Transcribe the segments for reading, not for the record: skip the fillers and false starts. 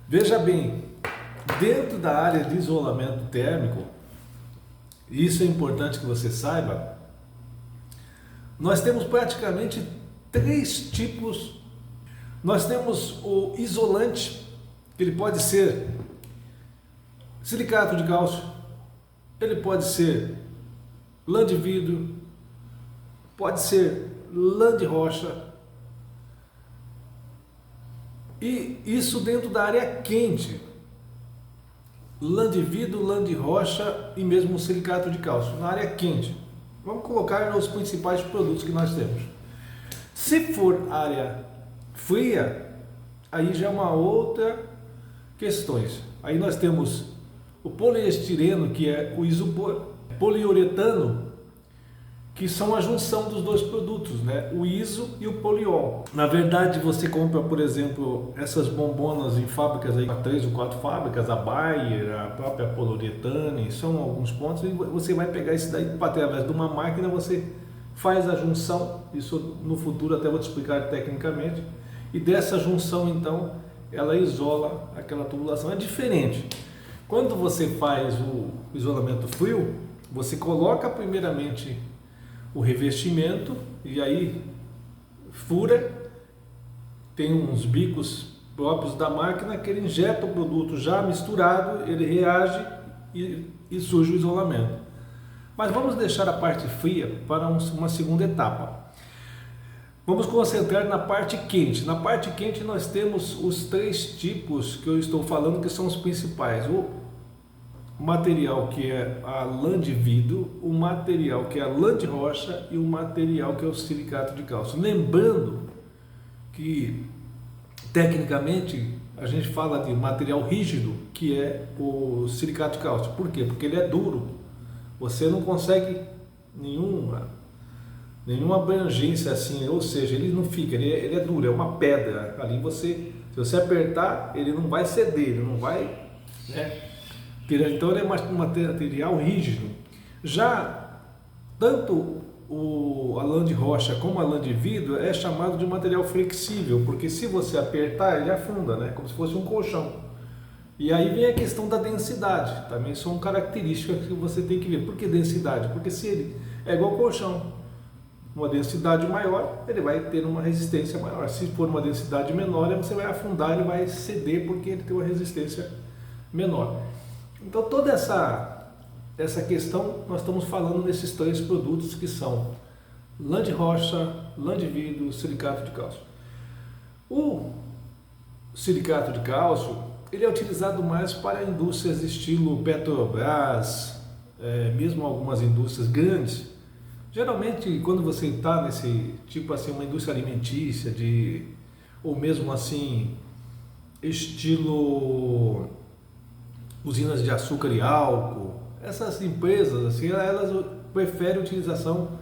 Veja bem, dentro da área de isolamento térmico, e isso é importante que você saiba, nós temos praticamente três tipos. Nós temos o isolante, que ele pode ser silicato de cálcio, ele pode ser lã de vidro, pode ser lã de rocha, e isso dentro da área quente. Lã de vidro, lã de rocha e mesmo silicato de cálcio, na área quente. Vamos colocar os principais produtos que nós temos. Se for área fria, aí já é uma outra questões. Aí nós temos o poliestireno, que é o isopor, poliuretano, que são a junção dos dois produtos, né? O iso e o poliol. Na verdade, você compra, por exemplo, essas bombonas em fábricas, aí, 3 ou 4 fábricas, a Bayer, a própria Poliuretane, são alguns pontos, e você vai pegar isso daí através de uma máquina, você faz a junção, isso no futuro até vou te explicar tecnicamente, e dessa junção, então, ela isola aquela tubulação. É diferente. Quando você faz o isolamento frio, você coloca primeiramente o revestimento e aí fura, tem uns bicos próprios da máquina que ele injeta o produto já misturado, ele reage e surge o isolamento. Mas vamos deixar a parte fria para uma segunda etapa. Vamos concentrar na parte quente. Na parte quente nós temos os três tipos que eu estou falando, que são os principais. O material que é a lã de vidro, o material que é a lã de rocha e o material que é o silicato de cálcio. Lembrando que tecnicamente a gente fala de material rígido, que é o silicato de cálcio. Por quê? Porque ele é duro. Você não consegue nenhuma abrangência assim, ou seja, ele não fica, ele é duro, é uma pedra. Ali se você apertar, ele não vai ceder, ele não vai, né? Então ele é um material rígido. Já tanto a lã de rocha como a lã de vidro é chamado de material flexível, porque se você apertar ele afunda, né? Como se fosse um colchão. E aí vem a questão da densidade, também são características que você tem que ver. Por que densidade? Porque se ele é igual colchão, uma densidade maior, ele vai ter uma resistência maior. Se for uma densidade menor, você vai afundar, ele vai ceder porque ele tem uma resistência menor. Então toda essa questão nós estamos falando nesses três produtos que são lã de rocha, lã de vidro, silicato de cálcio. O silicato de cálcio ele é utilizado mais para indústrias estilo Petrobras, mesmo algumas indústrias grandes. Geralmente quando você está nesse tipo assim, uma indústria alimentícia ou mesmo assim estilo usinas de açúcar e álcool, essas empresas assim, elas preferem a utilização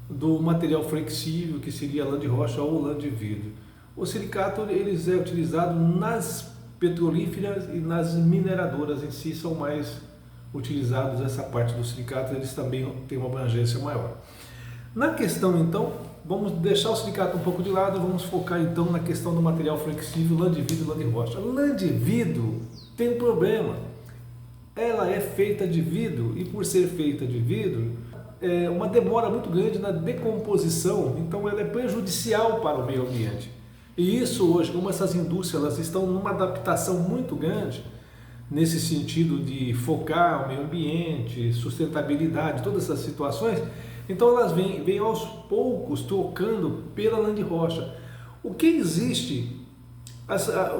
do material flexível, que seria lã de rocha ou lã de vidro. O silicato ele é utilizado nas petrolíferas e nas mineradoras em si, são mais utilizados essa parte do silicato, eles também têm uma abrangência maior. Na questão então, vamos deixar o silicato um pouco de lado e vamos focar então na questão do material flexível, lã de vidro e lã de rocha. Lã de vidro tem um problema, ela é feita de vidro e por ser feita de vidro, é uma demora muito grande na decomposição, então ela é prejudicial para o meio ambiente. E isso hoje, como essas indústrias elas estão numa adaptação muito grande, nesse sentido de focar o meio ambiente, sustentabilidade, todas essas situações, então elas vêm aos poucos trocando pela lã de rocha. O que existe,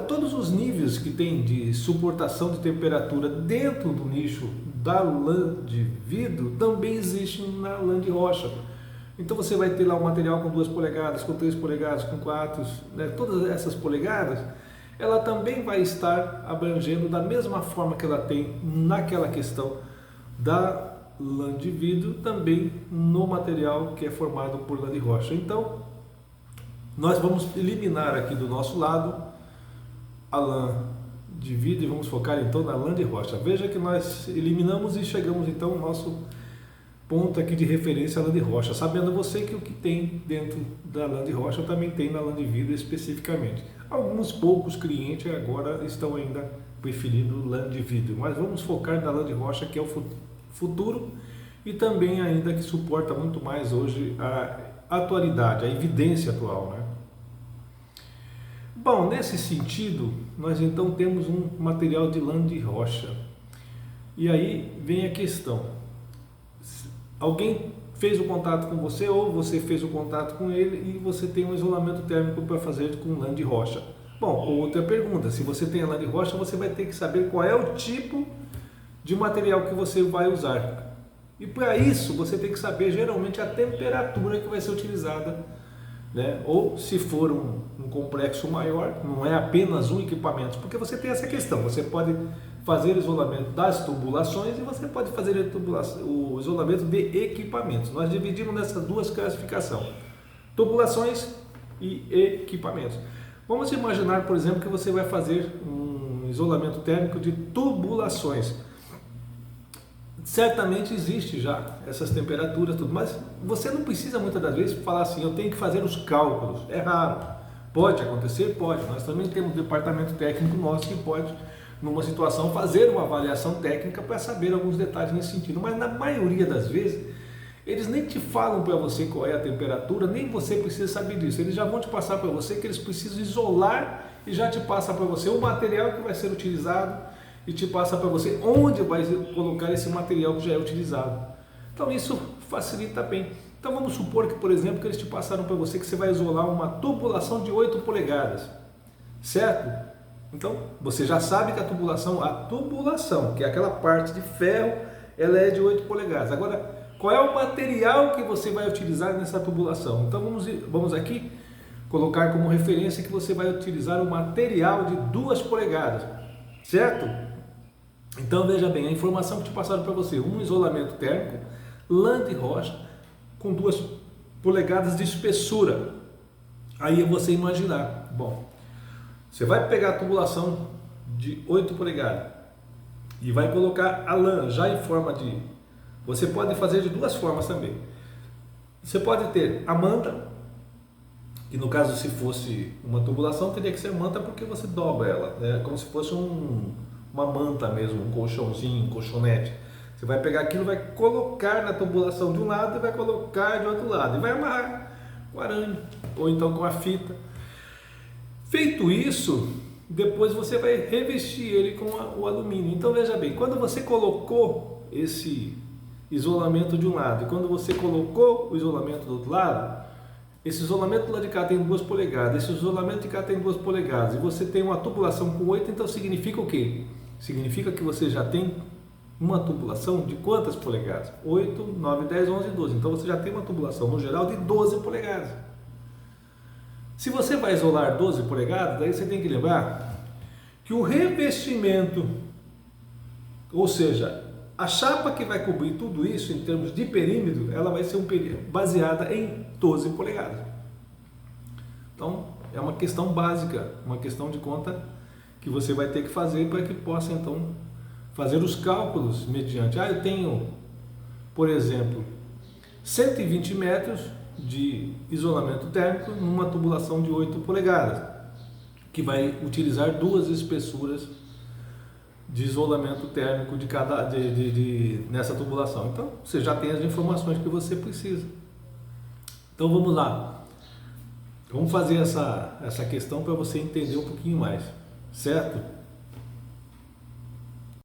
todos os níveis que tem de suportação de temperatura dentro do nicho da lã de vidro também existe na lã de rocha. Então você vai ter lá um material com 2 polegadas, com 3 polegadas, com 4, né? Todas essas polegadas, ela também vai estar abrangendo da mesma forma que ela tem naquela questão da lã de vidro, também no material que é formado por lã de rocha. Então, nós vamos eliminar aqui do nosso lado a lã de vidro e vamos focar então na lã de rocha. Veja que nós eliminamos e chegamos então ao nosso ponto aqui de referência à lã de rocha, sabendo você que o que tem dentro da lã de rocha também tem na lã de vidro especificamente. Alguns poucos clientes agora estão ainda preferindo lã de vidro, mas vamos focar na lã de rocha, que é o futuro e também ainda que suporta muito mais hoje a atualidade, a evidência atual, né? Bom, nesse sentido, nós então temos um material de lã de rocha. E aí vem a questão: alguém fez o contato com você ou você fez o contato com ele e você tem um isolamento térmico para fazer com lã de rocha. Bom, outra pergunta: se você tem a lã de rocha, você vai ter que saber qual é o tipo de material que você vai usar. E para isso você tem que saber geralmente a temperatura que vai ser utilizada, né? Ou se for um complexo maior, não é apenas um equipamento, porque você tem essa questão: você pode fazer isolamento das tubulações e você pode fazer o isolamento de equipamentos. Nós dividimos nessas duas classificações: tubulações e equipamentos. Vamos imaginar, por exemplo, que você vai fazer um isolamento térmico de tubulações. Certamente existe já essas temperaturas, tudo, mas você não precisa muitas das vezes falar assim: eu tenho que fazer os cálculos. É raro. Pode acontecer? Pode. Nós também temos um departamento técnico nosso que pode, numa situação, fazer uma avaliação técnica para saber alguns detalhes nesse sentido, mas na maioria das vezes eles nem te falam para você qual é a temperatura, nem você precisa saber disso. Eles já vão te passar para você que eles precisam isolar e já te passa para você o material que vai ser utilizado e te passa para você onde vai colocar esse material que já é utilizado. Então isso facilita bem. Então vamos supor que, por exemplo, que eles te passaram para você que você vai isolar uma tubulação de 8 polegadas, certo? Então você já sabe que a tubulação, que é aquela parte de ferro, ela é de 8 polegadas. Agora, qual é o material que você vai utilizar nessa tubulação? Então vamos aqui colocar como referência que você vai utilizar um material de 2 polegadas, certo? Então veja bem, a informação que te passaram para você: um isolamento térmico, lã de rocha, com 2 polegadas de espessura. Aí é você imaginar, bom, você vai pegar a tubulação de 8 polegadas e vai colocar a lã já em forma de... Você pode fazer de duas formas também. Você pode ter a manta, que no caso, se fosse uma tubulação, teria que ser manta porque você dobra ela, né? Como se fosse uma manta mesmo, um colchãozinho, um colchonete. Você vai pegar aquilo, vai colocar na tubulação de um lado e vai colocar de outro lado. E vai amarrar com arame ou então com a fita. Feito isso, depois você vai revestir ele com o alumínio. Então veja bem, quando você colocou esse isolamento de um lado e quando você colocou o isolamento do outro lado, esse isolamento do lado de cá tem 2 polegadas, esse isolamento de cá tem 2 polegadas e você tem uma tubulação com 8, então significa o quê? Significa que você já tem uma tubulação de quantas polegadas? 8, 9, 10, 11, 12. Então você já tem uma tubulação no geral de 12 polegadas. Se você vai isolar 12 polegadas, daí você tem que lembrar que o revestimento, ou seja, a chapa que vai cobrir tudo isso em termos de perímetro, ela vai ser baseada em 12 polegadas. Então é uma questão básica, uma questão de conta que você vai ter que fazer para que possa então fazer os cálculos mediante, eu tenho, por exemplo, 120 metros de isolamento térmico numa tubulação de 8 polegadas, que vai utilizar 2 espessuras de isolamento térmico nessa tubulação. Então você já tem as informações que você precisa. Então vamos lá, vamos fazer essa questão para você entender um pouquinho mais, certo?